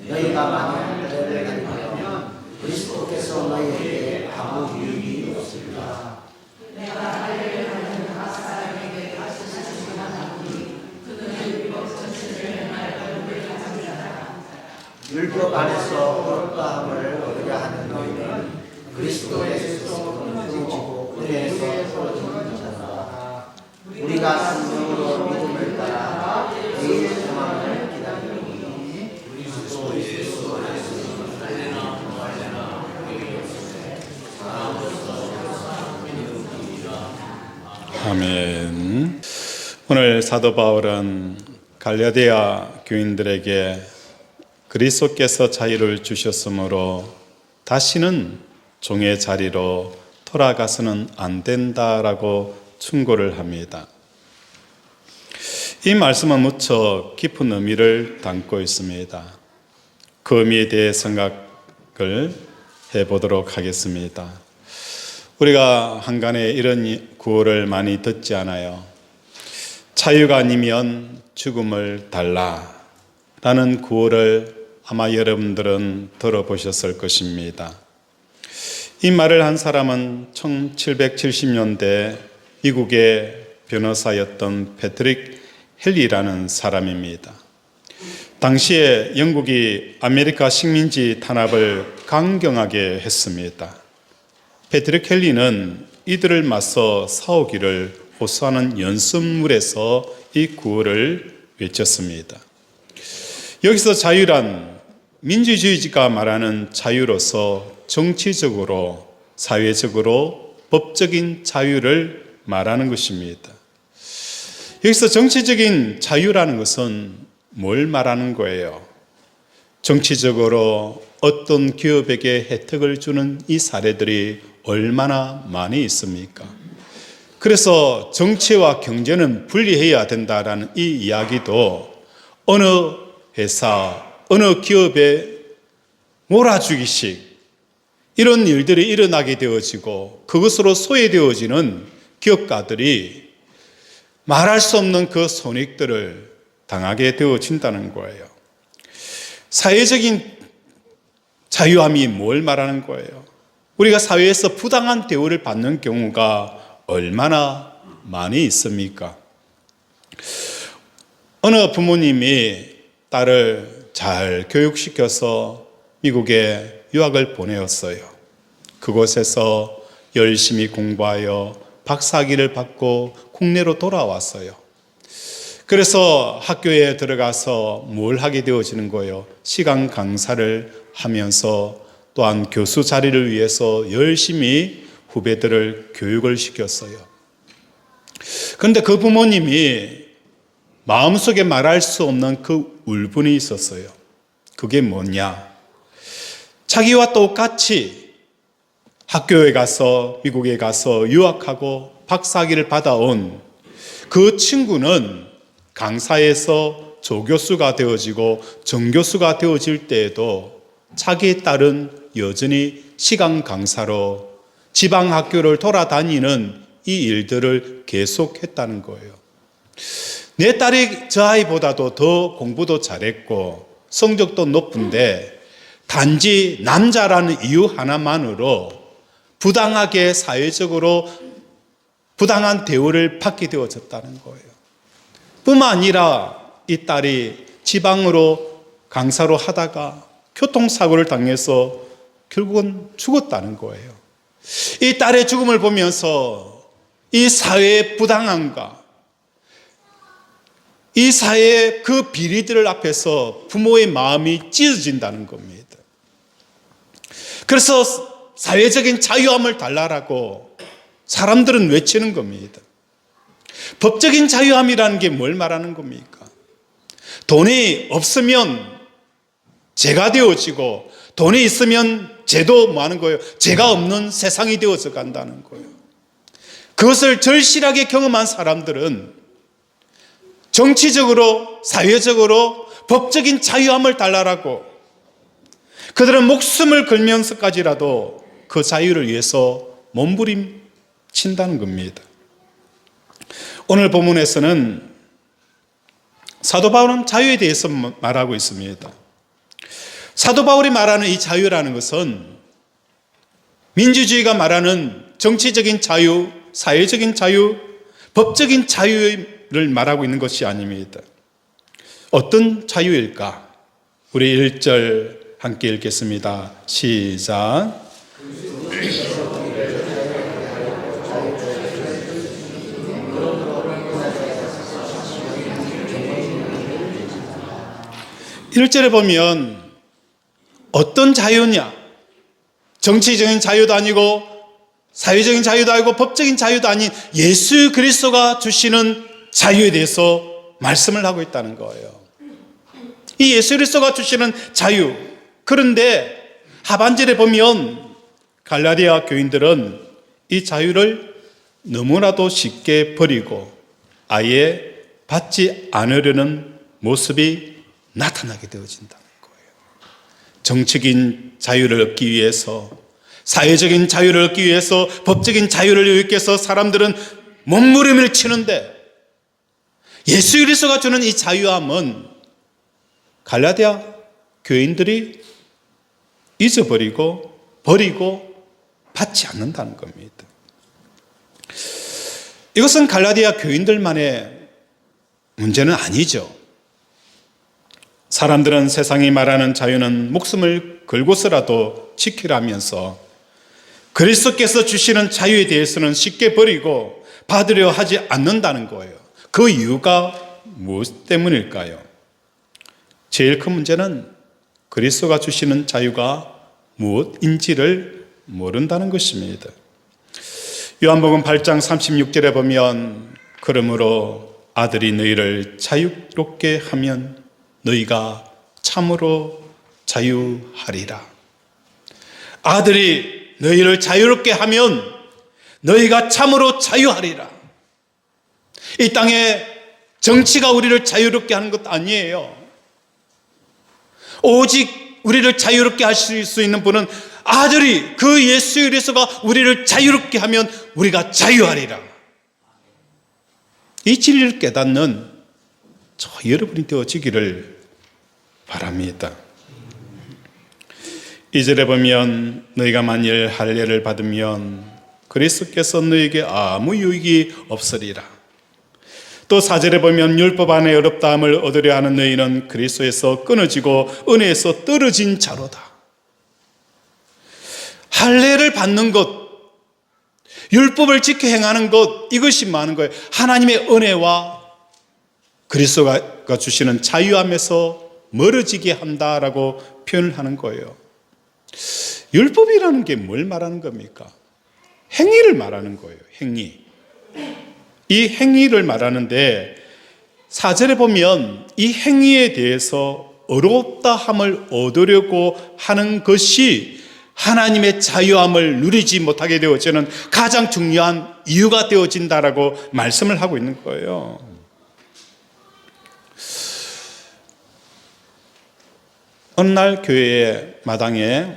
너희가 만약 은혜를 가지면 그리스도께서 너희에게 아무 유익이 없습니다. 내가 알려는 각 사람에게 가르치시는 하나님이 그들의 율법 전체를 말씀을 가지라. 율법 안에서 거룩함을 얻으려 하는 너희는 그리스도에서 끊어지고 은혜에서 떨어지는 자다. 우리가 성령으로 믿음을 따라 너희의 소망을 기다리니 아멘. 오늘 사도 바울은 갈라디아 교인들에게 그리스도께서 자유를 주셨으므로 다시는 종의 자리로 돌아가서는 안 된다라고 충고를 합니다. 이 말씀은 무척 깊은 의미를 담고 있습니다. 그 의미에 대해 생각을 해보도록 하겠습니다. 우리가 한간에 이런 구호를 많이 듣지 않아요? 자유가 아니면 죽음을 달라 라는 구호를 아마 여러분들은 들어보셨을 것입니다. 이 말을 한 사람은 1770년대 미국의 변호사였던 패트릭 헨리라는 사람입니다. 당시에 영국이 아메리카 식민지 탄압을 강경하게 했습니다. 패트릭 헨리는 이들을 맞서 싸우기를 호소하는 연습물에서 이 구호를 외쳤습니다. 여기서 자유란 민주주의가 말하는 자유로서 정치적으로, 사회적으로, 법적인 자유를 말하는 것입니다. 여기서 정치적인 자유라는 것은 뭘 말하는 거예요? 정치적으로 어떤 기업에게 혜택을 주는 이 사례들이 얼마나 많이 있습니까? 그래서 정치와 경제는 분리해야 된다라는 이 이야기도 어느 회사, 어느 기업에 몰아주기식 이런 일들이 일어나게 되어지고 그것으로 소외되어지는 기업가들이 말할 수 없는 그 손익들을 당하게 되어진다는 거예요. 사회적인 자유함이 뭘 말하는 거예요? 우리가 사회에서 부당한 대우를 받는 경우가 얼마나 많이 있습니까? 어느 부모님이 딸을 잘 교육시켜서 미국에 유학을 보내었어요. 그곳에서 열심히 공부하여 박사학위를 받고 국내로 돌아왔어요. 그래서 학교에 들어가서 뭘 하게 되어지는 거예요? 시간 강사를 하면서 또한 교수 자리를 위해서 열심히 후배들을 교육을 시켰어요. 그런데 그 부모님이 마음속에 말할 수 없는 그 울분이 있었어요. 그게 뭐냐? 자기와 똑같이 학교에 가서 미국에 가서 유학하고 박사학위를 받아온 그 친구는 강사에서 조교수가 되어지고 정교수가 되어질 때에도 자기의 딸은 여전히 시간 강사로 지방 학교를 돌아다니는 이 일들을 계속했다는 거예요. 내 딸이 저 아이보다도 더 공부도 잘했고 성적도 높은데 단지 남자라는 이유 하나만으로 부당하게 사회적으로 부당한 대우를 받게 되어졌다는 거예요. 뿐만 아니라 이 딸이 지방으로 강사로 하다가 교통사고를 당해서 결국은 죽었다는 거예요. 이 딸의 죽음을 보면서 이 사회의 부당함과 이 사회의 그 비리들 앞에서 부모의 마음이 찢어진다는 겁니다. 그래서 사회적인 자유함을 달라라고 사람들은 외치는 겁니다. 법적인 자유함이라는 게 뭘 말하는 겁니까? 돈이 없으면 죄가 되어지고 돈이 있으면 죄도 뭐 하는 거예요? 죄가 없는 세상이 되어서 간다는 거예요. 그것을 절실하게 경험한 사람들은 정치적으로, 사회적으로 법적인 자유함을 달라라고 그들은 목숨을 걸면서까지라도 그 자유를 위해서 몸부림친다는 겁니다. 오늘 본문에서는 사도 바울은 자유에 대해서 말하고 있습니다. 사도 바울이 말하는 이 자유라는 것은 민주주의가 말하는 정치적인 자유, 사회적인 자유, 법적인 자유를 말하고 있는 것이 아닙니다. 어떤 자유일까? 우리 1절 함께 읽겠습니다. 시작. 1절에 보면 어떤 자유냐? 정치적인 자유도 아니고 사회적인 자유도 아니고 법적인 자유도 아닌 예수 그리스도가 주시는 자유에 대해서 말씀을 하고 있다는 거예요. 이 예수 그리스도가 주시는 자유. 그런데 하반절에 보면 갈라디아 교인들은 이 자유를 너무나도 쉽게 버리고 아예 받지 않으려는 모습이 나타나게 되어진다는 거예요. 정치적인 자유를 얻기 위해서, 사회적인 자유를 얻기 위해서, 법적인 자유를 얻기 위해서 사람들은 몸부림을 치는데 예수 그리스도가 주는 이 자유함은 갈라디아 교인들이 잊어버리고 버리고 받지 않는다는 겁니다. 이것은 갈라디아 교인들만의 문제는 아니죠. 사람들은 세상이 말하는 자유는 목숨을 걸고서라도 지키라면서 그리스도께서 주시는 자유에 대해서는 쉽게 버리고 받으려 하지 않는다는 거예요. 그 이유가 무엇 때문일까요? 제일 큰 문제는 그리스도가 주시는 자유가 무엇인지를 모른다는 것입니다. 요한복음 8장 36절에 보면 그러므로 아들이 너희를 자유롭게 하면 너희가 참으로 자유하리라. 아들이 너희를 자유롭게 하면 너희가 참으로 자유하리라. 이 땅에 정치가 우리를 자유롭게 하는 것 아니에요. 오직 우리를 자유롭게 하실 수 있는 분은 아들이, 그 예수 그리스도가 우리를 자유롭게 하면 우리가 자유하리라. 이 진리를 깨닫는 저 여러분이 되어지기를 바랍니다. 2절에 보면 너희가 만일 할례를 받으면 그리스도께서 너희에게 아무 유익이 없으리라. 또 4절에 보면 율법 안에 어렵다함을 얻으려 하는 너희는 그리스도에서 끊어지고 은혜에서 떨어진 자로다. 할례를 받는 것, 율법을 지켜 행하는 것, 이것이 많은 거예요. 하나님의 은혜와 그리스도가 주시는 자유함에서 멀어지게 한다라고 표현을 하는 거예요. 율법이라는 게 뭘 말하는 겁니까? 행위를 말하는 거예요. 행위. 이 행위를 말하는데 4절에 보면 이 행위에 대해서 어렵다 함을 얻으려고 하는 것이 하나님의 자유함을 누리지 못하게 되어지는 가장 중요한 이유가 되어진다라고 말씀을 하고 있는 거예요. 어느 날 교회의 마당에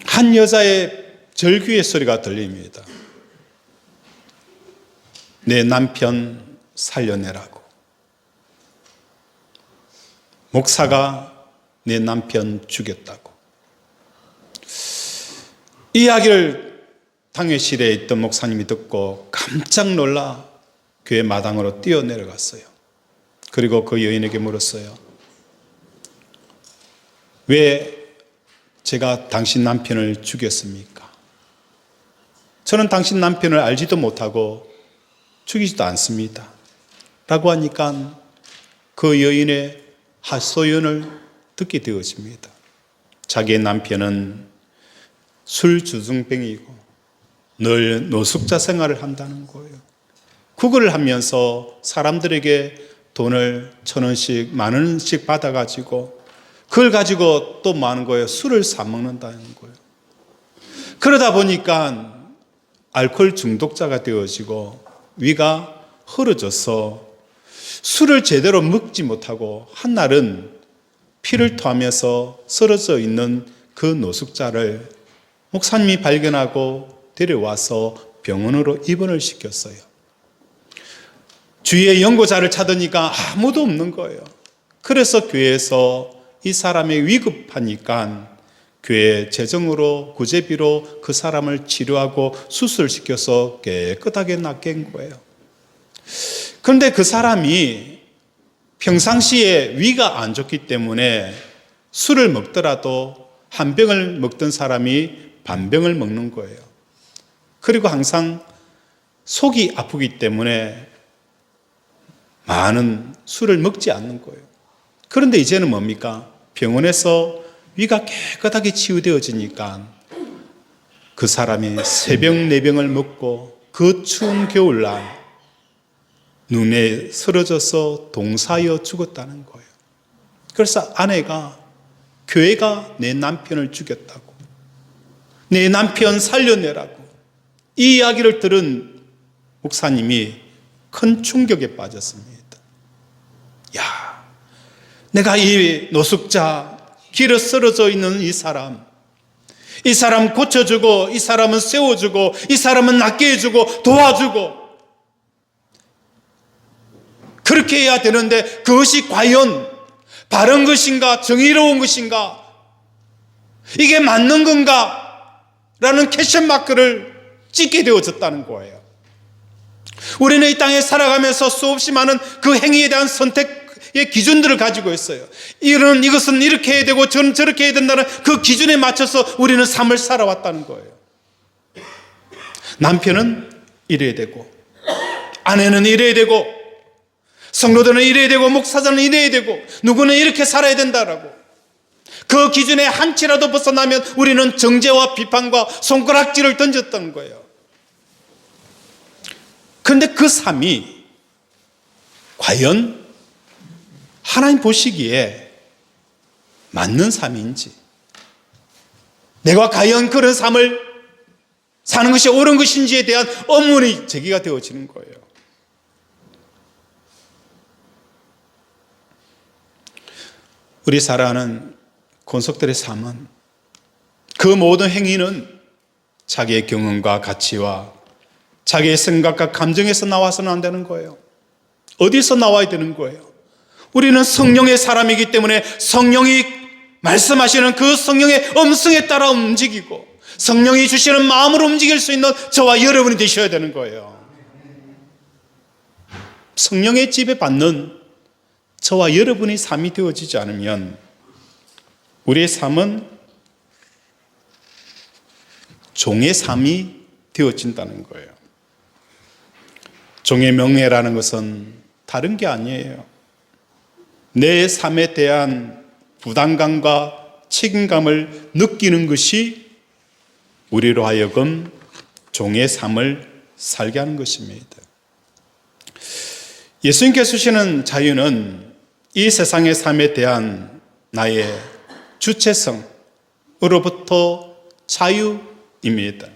한 여자의 절규의 소리가 들립니다. 내 남편 살려내라고. 목사가 내 남편 죽였다고. 이 이야기를 당회실에 있던 목사님이 듣고 깜짝 놀라 교회 마당으로 뛰어내려갔어요. 그리고 그 여인에게 물었어요. 왜 제가 당신 남편을 죽였습니까? 저는 당신 남편을 알지도 못하고 죽이지도 않습니다. 라고 하니까 그 여인의 하소연을 듣게 되어집니다. 자기의 남편은 술주정뱅이고 늘 노숙자 생활을 한다는 거예요. 그걸 하면서 사람들에게 돈을 1,000원씩, 10,000원씩 받아가지고 그걸 가지고 또 뭐 하는 거예요? 술을 사 먹는다는 거예요. 그러다 보니까 알코올 중독자가 되어지고 위가 흐려져서 술을 제대로 먹지 못하고 한날은 피를 토하면서 쓰러져 있는 그 노숙자를 목사님이 발견하고 데려와서 병원으로 입원을 시켰어요. 주위에 연고자를 찾으니까 아무도 없는 거예요. 그래서 교회에서 이 사람이 위급하니까 교회 재정으로 구제비로 그 사람을 치료하고 수술시켜서 깨끗하게 낫게 한 거예요. 그런데 그 사람이 평상시에 위가 안 좋기 때문에 술을 먹더라도 한 병을 먹던 사람이 반병을 먹는 거예요. 그리고 항상 속이 아프기 때문에 많은 술을 먹지 않는 거예요. 그런데 이제는 뭡니까? 병원에서 위가 깨끗하게 치유되어지니까 그 사람이 3병, 4병을 먹고 그 추운 겨울날 눈에 쓰러져서 동사하여 죽었다는 거예요. 그래서 아내가 교회가 내 남편을 죽였다고, 내 남편 살려내라고 이 이야기를 들은 목사님이 큰 충격에 빠졌습니다. 야, 내가 이 노숙자, 길에 쓰러져 있는 이 사람 고쳐주고, 이 사람은 세워주고, 이 사람은 낫게 해주고 도와주고 그렇게 해야 되는데 그것이 과연 바른 것인가, 정의로운 것인가, 이게 맞는 건가 라는 퀘스천 마크를 찍게 되어졌다는 거예요. 우리는 이 땅에 살아가면서 수없이 많은 그 행위에 대한 선택의 기준들을 가지고 있어요. 이것은 이렇게 해야 되고 저는 저렇게 해야 된다는 그 기준에 맞춰서 우리는 삶을 살아왔다는 거예요. 남편은 이래야 되고, 아내는 이래야 되고, 성도들은 이래야 되고, 목사들은 이래야 되고, 누구는 이렇게 살아야 된다라고. 그 기준에 한치라도 벗어나면 우리는 정죄와 비판과 손가락질을 던졌던 거예요. 그런데 그 삶이 과연 하나님 보시기에 맞는 삶인지, 내가 과연 그런 삶을 사는 것이 옳은 것인지에 대한 의문이 제기가 되어지는 거예요. 우리 살아가는 권속들의 삶은, 그 모든 행위는 자기의 경험과 가치와 자기의 생각과 감정에서 나와서는 안 되는 거예요. 어디서 나와야 되는 거예요? 우리는 성령의 사람이기 때문에 성령이 말씀하시는 그 성령의 음성에 따라 움직이고, 성령이 주시는 마음으로 움직일 수 있는 저와 여러분이 되셔야 되는 거예요. 성령의 지배받는 저와 여러분의 삶이 되어지지 않으면 우리의 삶은 종의 삶이 되어진다는 거예요. 종의 명예라는 것은 다른 게 아니에요. 내 삶에 대한 부담감과 책임감을 느끼는 것이 우리로 하여금 종의 삶을 살게 하는 것입니다. 예수님께서 주시는 자유는 이 세상의 삶에 대한 나의 주체성으로부터 자유입니다.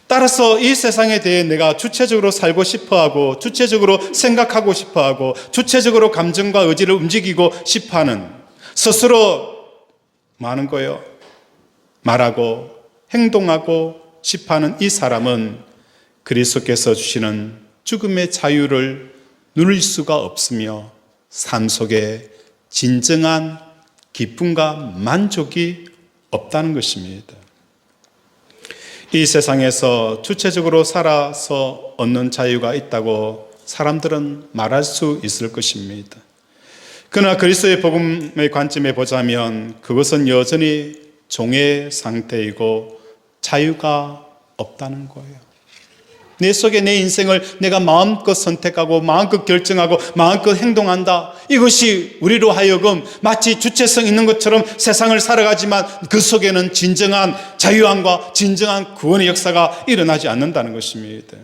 따라서 이 세상에 대해 내가 주체적으로 살고 싶어하고, 주체적으로 생각하고 싶어하고, 주체적으로 감정과 의지를 움직이고 싶어하는, 스스로 많은 거예요. 말하고 행동하고 싶어하는 이 사람은 그리스도께서 주시는 죽음의 자유를 누릴 수가 없으며 삶 속에 진정한 기쁨과 만족이 없다는 것입니다. 이 세상에서 주체적으로 살아서 얻는 자유가 있다고 사람들은 말할 수 있을 것입니다. 그러나 그리스도의 복음의 관점에 보자면 그것은 여전히 종의 상태이고 자유가 없다는 거예요. 내 속에 내 인생을 내가 마음껏 선택하고 마음껏 결정하고 마음껏 행동한다, 이것이 우리로 하여금 마치 주체성 있는 것처럼 세상을 살아가지만 그 속에는 진정한 자유함과 진정한 구원의 역사가 일어나지 않는다는 것입니다.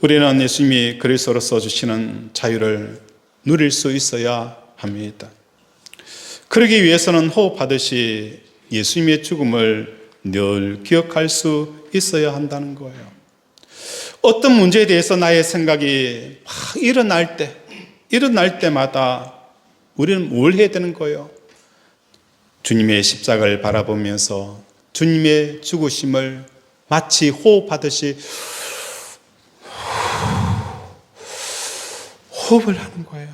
우리는 예수님이 그리스도로서 주시는 자유를 누릴 수 있어야 합니다. 그러기 위해서는 호흡하듯이 예수님의 죽음을 늘 기억할 수 있어야 한다는 거예요. 어떤 문제에 대해서 나의 생각이 막 일어날 때, 일어날 때마다 우리는 뭘 해야 되는 거예요? 주님의 십자가를 바라보면서 주님의 죽으심을 마치 호흡하듯이 호흡을 하는 거예요.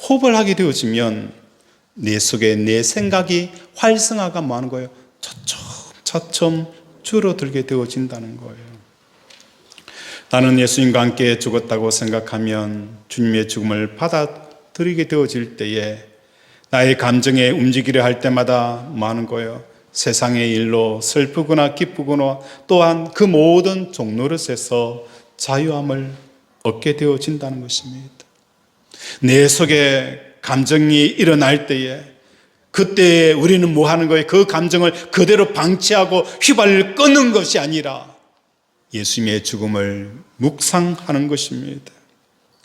호흡을 하게 되어지면 내 속에 내 생각이 활성화가 뭐하는 거예요? 차츰 줄어들게 되어진다는 거예요. 나는 예수님과 함께 죽었다고 생각하면 주님의 죽음을 받아들이게 되어질 때에 나의 감정에 움직이려 할 때마다 뭐하는 거예요? 세상의 일로 슬프거나 기쁘거나 또한 그 모든 종노릇에서 자유함을 얻게 되어진다는 것입니다. 내 속에 감정이 일어날 때에 그때 우리는 뭐 하는 거예요? 그 감정을 그대로 방치하고 휘발을 끄는 것이 아니라 예수님의 죽음을 묵상하는 것입니다.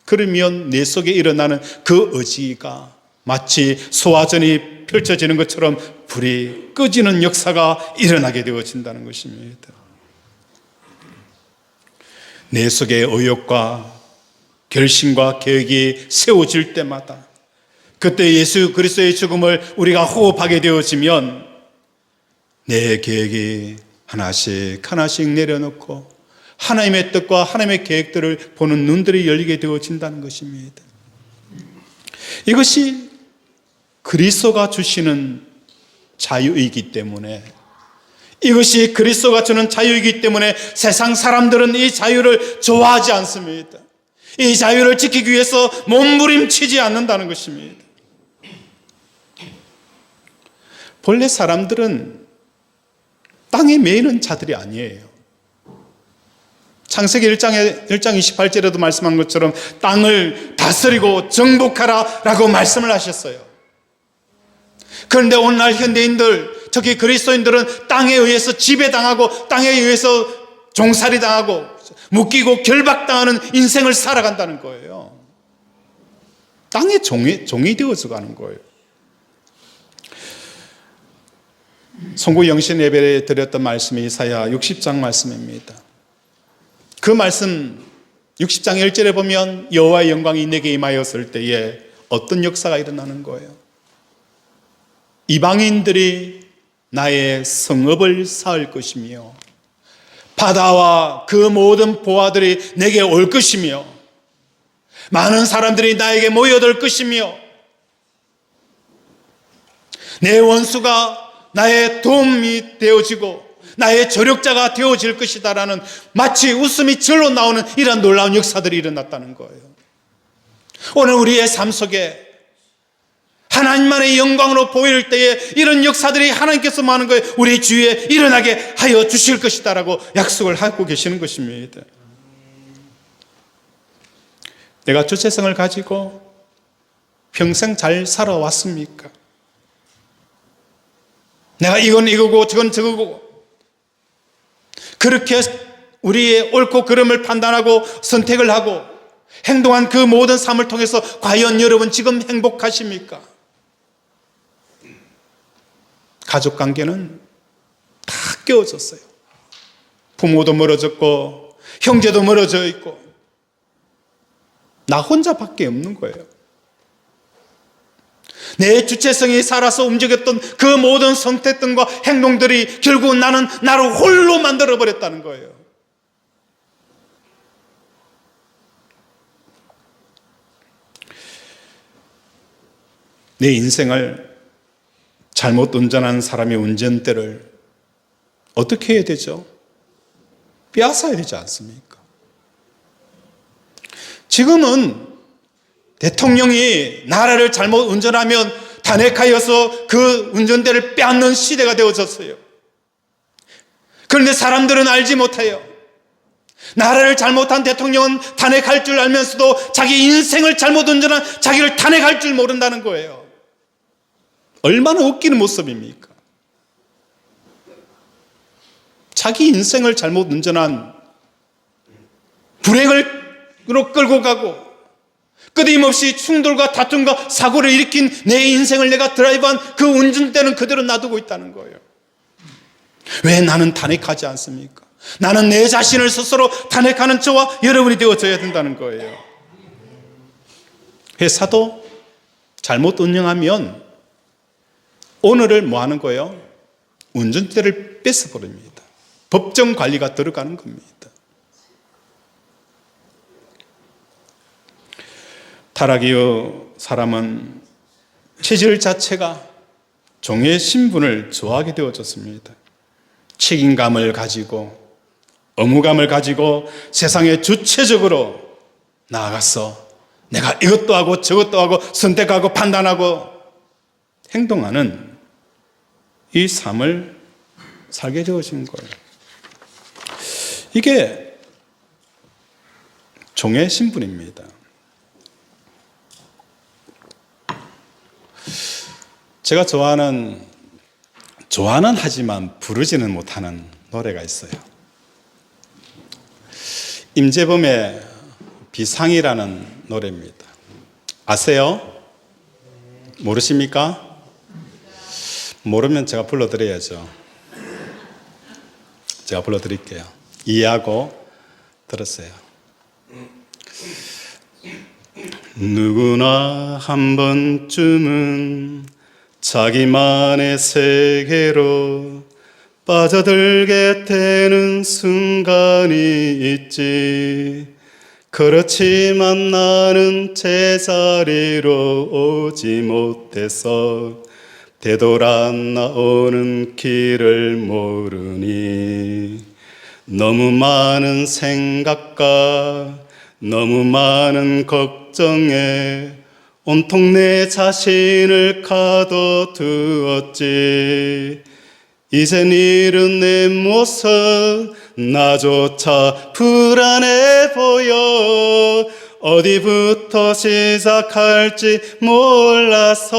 그러면 내 속에 일어나는 그 의지가 마치 소화전이 펼쳐지는 것처럼 불이 꺼지는 역사가 일어나게 되어진다는 것입니다. 내 속에 의욕과 결심과 계획이 세워질 때마다 그때 예수 그리스도의 죽음을 우리가 호흡하게 되어지면 내 계획이 하나씩 내려놓고 하나님의 뜻과 하나님의 계획들을 보는 눈들이 열리게 되어진다는 것입니다. 이것이 그리스도가 주시는 자유이기 때문에, 이것이 그리스도가 주는 자유이기 때문에 세상 사람들은 이 자유를 좋아하지 않습니다. 이 자유를 지키기 위해서 몸부림치지 않는다는 것입니다. 본래 사람들은 땅에 매이는 자들이 아니에요. 창세기 1장 28절에도 말씀한 것처럼 땅을 다스리고 정복하라 라고 말씀을 하셨어요. 그런데 오늘날 현대인들, 특히 그리스도인들은 땅에 의해서 지배당하고 땅에 의해서 종살이 당하고 묶이고 결박당하는 인생을 살아간다는 거예요. 땅의 종이 되어서 가는 거예요. 송구 영신 예배에 드렸던 말씀이 이사야 60장 말씀입니다. 그 말씀 60장 1절에 보면 여호와의 영광이 내게 임하였을 때에 어떤 역사가 일어나는 거예요? 이방인들이 나의 성읍을 쌓을 것이며 바다와 그 모든 보화들이 내게 올 것이며 많은 사람들이 나에게 모여들 것이며 내 원수가 나의 도움이 되어지고 나의 조력자가 되어질 것이다라는 마치 웃음이 절로 나오는 이런 놀라운 역사들이 일어났다는 거예요. 오늘 우리의 삶 속에 하나님만의 영광으로 보일 때에 이런 역사들이 하나님께서 뭐 하는 거예요? 우리 주위에 일어나게 하여 주실 것이다라고 약속을 하고 계시는 것입니다. 내가 주체성을 가지고 평생 잘 살아왔습니까? 내가 이건 이거고 저건 저거고 그렇게 우리의 옳고 그름을 판단하고 선택을 하고 행동한 그 모든 삶을 통해서 과연 여러분 지금 행복하십니까? 가족관계는 다 깨어졌어요. 부모도 멀어졌고 형제도 멀어져 있고 나 혼자밖에 없는 거예요. 내 주체성이 살아서 움직였던 그 모든 선택들과 행동들이 결국 나를 홀로 만들어버렸다는 거예요. 내 인생을 잘못 운전하는 사람의 운전대를 어떻게 해야 되죠? 빼앗아야 되지 않습니까? 지금은 대통령이 나라를 잘못 운전하면 탄핵하여서 그 운전대를 빼앗는 시대가 되어졌어요. 그런데 사람들은 알지 못해요. 나라를 잘못한 대통령은 탄핵할 줄 알면서도 자기 인생을 잘못 운전한 자기를 탄핵할 줄 모른다는 거예요. 얼마나 웃기는 모습입니까? 자기 인생을 잘못 운전한 불행으로 끌고 가고 끊임없이 충돌과 다툼과 사고를 일으킨 내 인생을 내가 드라이브한 그 운전대는 그대로 놔두고 있다는 거예요. 왜 나는 탄핵하지 않습니까? 나는 내 자신을 스스로 탄핵하는 저와 여러분이 되어져야 된다는 거예요. 회사도 잘못 운영하면 오늘을 뭐 하는 거예요? 운전대를 뺏어버립니다. 법정 관리가 들어가는 겁니다. 타락이의 사람은 체질 자체가 종의 신분을 좋아하게 되어졌습니다. 책임감을 가지고 의무감을 가지고 세상에 주체적으로 나아가서 내가 이것도 하고 저것도 하고 선택하고 판단하고 행동하는 이 삶을 살게 되어진 거예요. 이게 종의 신분입니다. 제가 좋아하는 하지만 부르지는 못하는 노래가 있어요. 임재범의 비상이라는 노래입니다. 아세요? 모르십니까? 모르면 제가 불러드려야죠. 제가 불러드릴게요. 이해하고 들었어요. 누구나 한 번쯤은 자기만의 세계로 빠져들게 되는 순간이 있지. 그렇지만 나는 제자리로 오지 못해서 되돌아 나오는 길을 모르니 너무 많은 생각과 너무 많은 걱정에 온통 내 자신을 가둬두었지. 이젠 잃은 내 모습 나조차 불안해 보여. 어디부터 시작할지 몰라서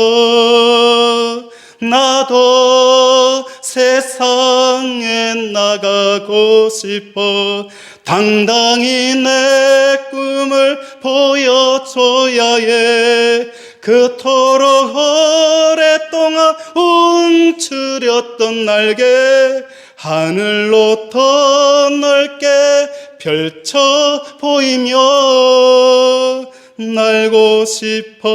나도 세상에 나가고 싶어. 당당히 내 꿈을 보여줘야 해. 그토록 오랫동안 움츠렸던 날개 하늘로 더 넓게 펼쳐 보이며 날고 싶어.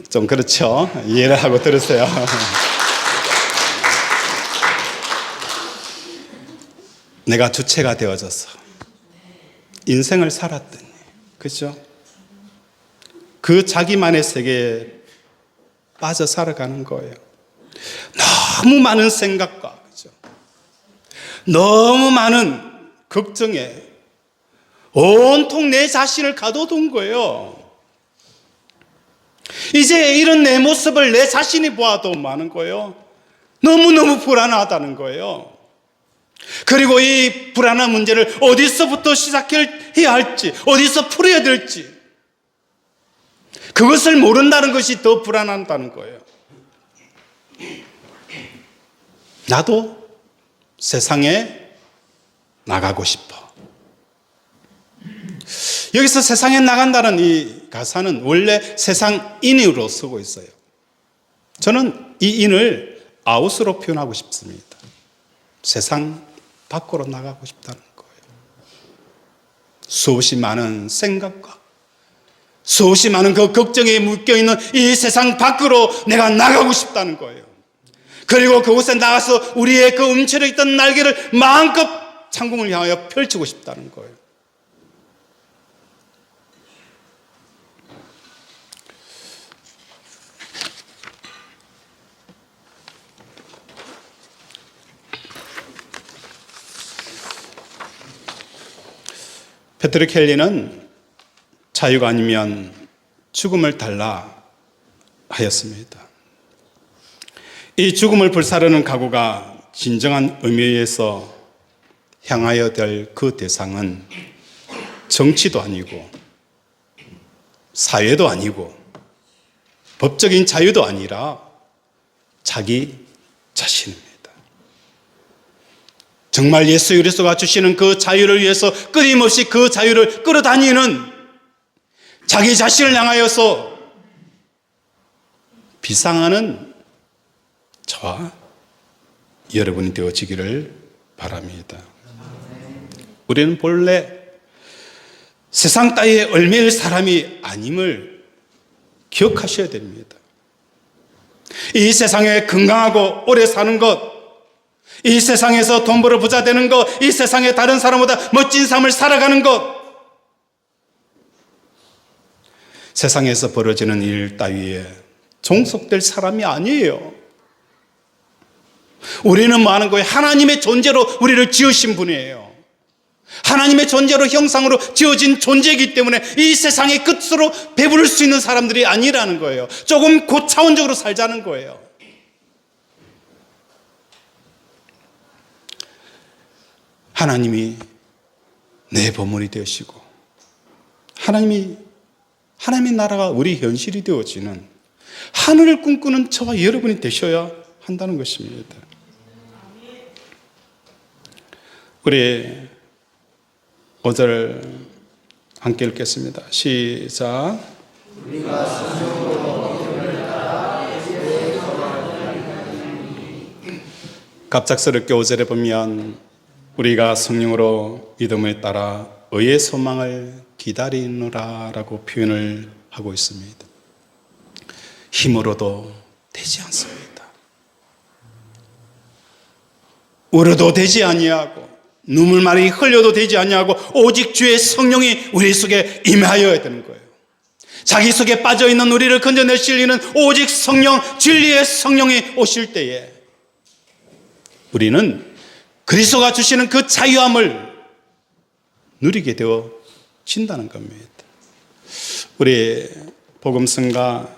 좀 그렇죠? 이해를 하고 들으세요. 내가 주체가 되어져서 인생을 살았더니, 그렇죠? 그 자기만의 세계에 빠져 살아가는 거예요. 너무 많은 생각과, 그렇죠? 너무 많은 걱정에 온통 내 자신을 가둬둔 거예요. 이제 이런 내 모습을 내 자신이 보아도 많은 거예요. 너무너무 불안하다는 거예요. 그리고 이 불안한 문제를 어디서부터 시작해야 할지, 어디서 풀어야 될지, 그것을 모른다는 것이 더 불안하다는 거예요. 나도 세상에 나가고 싶어. 여기서 세상에 나간다는 이 가사는 원래 세상인으로 쓰고 있어요. 저는 이 인을 아웃으로 표현하고 싶습니다. 세상 밖으로 나가고 싶다는 거예요. 수없이 많은 생각과 수없이 많은 그 걱정에 묶여있는 이 세상 밖으로 내가 나가고 싶다는 거예요. 그리고 그곳에 나가서 우리의 그 움츠려 있던 날개를 마음껏 창공을 향하여 펼치고 싶다는 거예요. 페트리 켈리는 자유가 아니면 죽음을 달라 하였습니다. 이 죽음을 불사르는 각오가 진정한 의미에서 향하여 될 그 대상은 정치도 아니고 사회도 아니고 법적인 자유도 아니라 자기 자신입니다. 정말 예수 그리스도가 주시는 그 자유를 위해서 끊임없이 그 자유를 끌어다니는 자기 자신을 향하여서 비상하는 저와 여러분이 되어지기를 바랍니다. 우리는 본래 세상 따위에 얽매일 사람이 아님을 기억하셔야 됩니다. 이 세상에 건강하고 오래 사는 것, 이 세상에서 돈 벌어 부자 되는 것, 이 세상에 다른 사람보다 멋진 삶을 살아가는 것, 세상에서 벌어지는 일 따위에 종속될 사람이 아니에요. 우리는 뭐 하는 거예요? 하나님의 존재로 우리를 지으신 분이에요. 하나님의 존재로 형상으로 지어진 존재이기 때문에 이 세상의 끝으로 배부를 수 있는 사람들이 아니라는 거예요. 조금 고차원적으로 살자는 거예요. 하나님이 내 보물이 되시고 하나님의 나라가 우리 현실이 되어지는 하늘을 꿈꾸는 저와 여러분이 되셔야 한다는 것입니다. 우리 5절 함께 읽겠습니다. 시작. 갑작스럽게 5절에 보면 우리가 성령으로 믿음에 따라 의의 소망을 기다리노라 라고 표현을 하고 있습니다. 힘으로도 되지 않습니다. 울어도 되지 아니하고 눈물 많이 흘려도 되지 아니하고 오직 주의 성령이 우리 속에 임하여야 되는 거예요. 자기 속에 빠져있는 우리를 건져내실 이는 오직 성령, 진리의 성령이 오실 때에 우리는 그리스도가 주시는 그 자유함을 누리게 되어진다는 겁니다. 우리 복음성가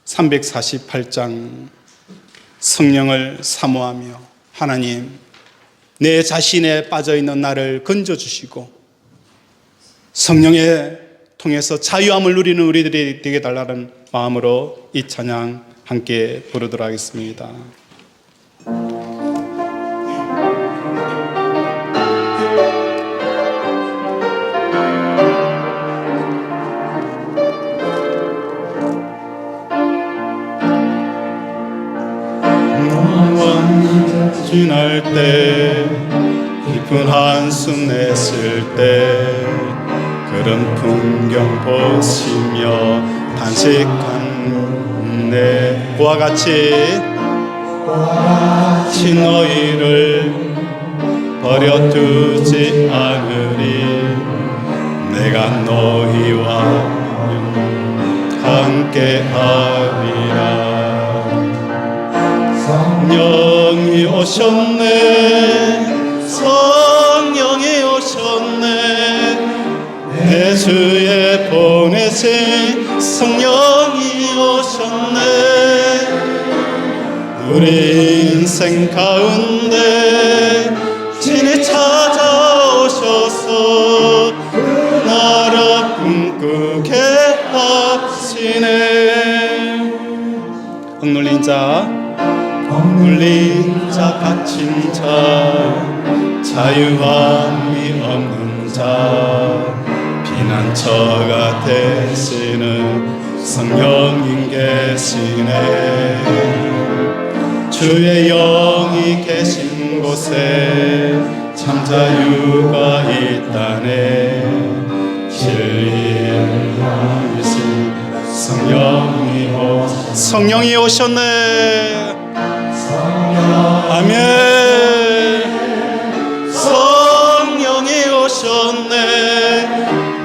348장 성령을 사모하며 하나님 내 자신에 빠져있는 나를 건져주시고 성령에 통해서 자유함을 누리는 우리들이 되게 달라는 마음으로 이 찬양 함께 부르도록 하겠습니다. 지날 때 깊은 한숨 냈을 때 그런 풍경 보시며 탄식한 그와 같이 너희를 버려두지 않으리 내가 너희와 함께하리라. 성령이 오셨네 성령이 오셨네 내 주에 보내신 성령이 오셨네 우리 인생 가운데 진히 찾아오셔서 나라 꿈꾸게 하시네. 억눌린 자 갇힌 자 자유함이 없는 자 피난처가 되시는 성령님 계시네. 주의 영이 계신 곳에 참 자유가 있다네. 진리의 성령이 오셨네. 아멘. 성령이 오셨네.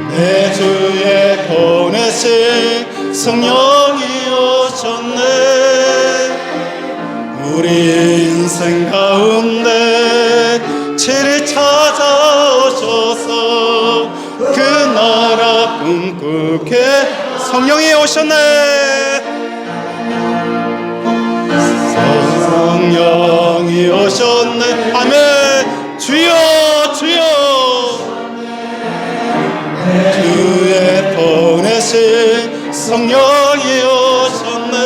내 주에 보내신 성령이 오셨네. 우리 인생 가운데 진리 찾아오셔서 그 나라 꿈꾸게 성령이 오셨네. 성령이 오셨네. 아멘. 주여 주여 주의 보내신 성령이 오셨네.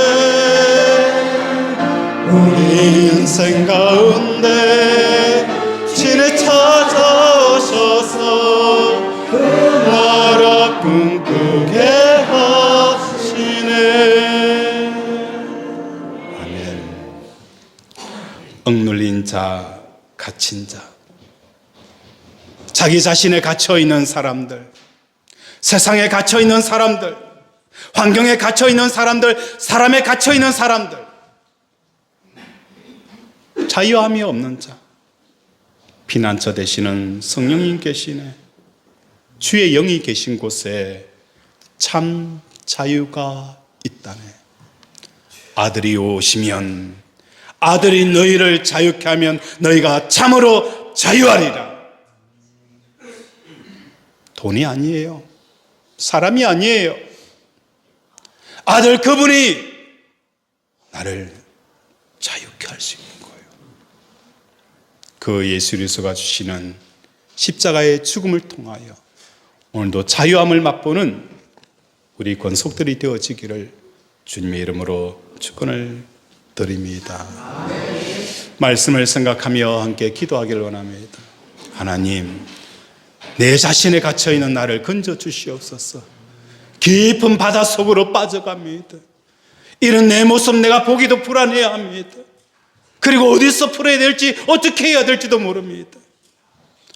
우리 인생 가운데 진리 찾아오셔서 나라 꿈꾸게 하시네. 아멘. 억눌린 자, 갇힌 자, 자기 자신에 갇혀있는 사람들, 세상에 갇혀 있는 사람들, 환경에 갇혀 있는 사람들, 사람에 갇혀 있는 사람들, 자유함이 없는 자, 피난처 되시는 성령님 계시네. 주의 영이 계신 곳에 참 자유가 있다네. 아들이 오시면, 아들이 너희를 자유케 하면 너희가 참으로 자유하리라. 돈이 아니에요. 사람이 아니에요. 아들 그분이 나를 자유케 할 수 있는 거예요. 그 예수 그리스도가 주시는 십자가의 죽음을 통하여 오늘도 자유함을 맛보는 우리 권속들이 되어지기를 주님의 이름으로 축원을 드립니다. 말씀을 생각하며 함께 기도하기를 원합니다. 하나님, 내 자신에 갇혀있는 나를 건져 주시옵소서. 깊은 바다 속으로 빠져갑니다. 이런 내 모습 내가 보기도 불안해합니다. 그리고 어디서 풀어야 될지, 어떻게 해야 될지도 모릅니다.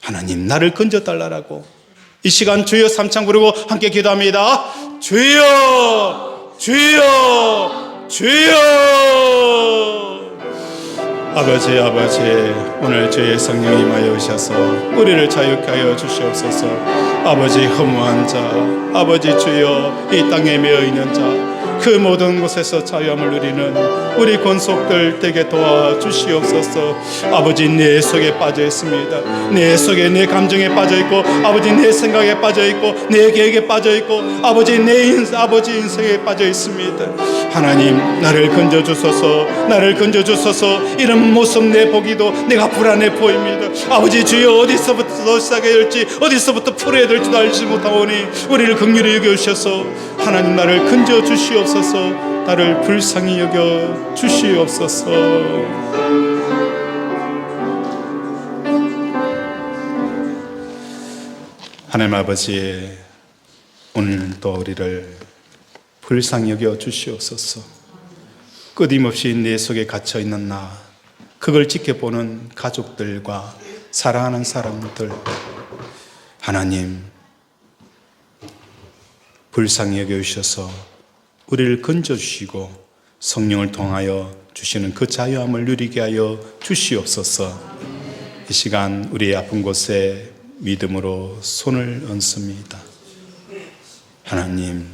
하나님, 나를 건져달라고 이 시간 주여 삼창 부르고 함께 기도합니다. 주여, 주여, 주여. 아버지, 아버지, 오늘 주의 성령이 임하여 오셔서 우리를 자유케 하여 주시옵소서. 아버지, 허무한 자, 아버지 주여, 이 땅에 매여 있는 자, 그 모든 곳에서 자유함을 누리는 우리 권속들 되게 도와주시옵소서. 아버지, 내 속에 빠져 있습니다. 내 속에 내 감정에 빠져 있고, 아버지 내 생각에 빠져 있고, 내 계획에 빠져 있고, 아버지 아버지 인생에 빠져 있습니다. 하나님, 나를 건져 주소서. 나를 건져 주소서. 이런 모습 내 보기도 내가 불안해 보입니다. 아버지 주여, 어디서부터 시작해야 될지, 어디서부터 풀어야 될지도 알지 못하오니 우리를 긍휼히 여겨 주셔서 하나님, 나를 건져 주시옵소서. 나를 불쌍히 여겨 주시옵소서. 하나님 아버지, 오늘도 우리를 불쌍히 여겨 주시옵소서. 끊임없이 내 속에 갇혀있는 나, 그걸 지켜보는 가족들과 사랑하는 사람들, 하나님 불쌍히 여겨주셔서 우리를 건져주시고 성령을 통하여 주시는 그 자유함을 누리게 하여 주시옵소서. 이 시간 우리의 아픈 곳에 믿음으로 손을 얹습니다. 하나님,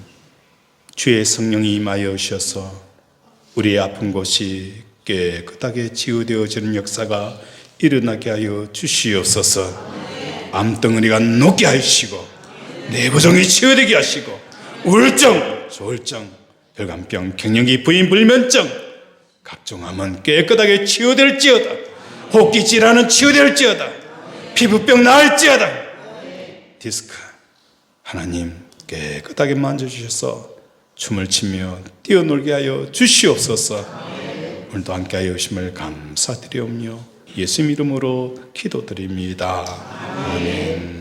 주의 성령이 임하여 오셔서 우리의 아픈 곳이 깨끗하게 치유되어지는 역사가 일어나게 하여 주시옵소서. 암덩어리가 녹게 하시고 내부종이 치유되게 하시고 우울증, 조울증, 혈관병, 갱년기, 부인 불면증, 각종 암은 깨끗하게 치유될지어다. 호흡기 질환은 치유될지어다. 피부병 나을지어다. 디스크, 하나님 깨끗하게 만져주셔서 춤을 추며 뛰어놀게 하여 주시옵소서. 오늘도 함께하여 주심을 감사드리오며 예수님 이름으로 기도드립니다. 아멘.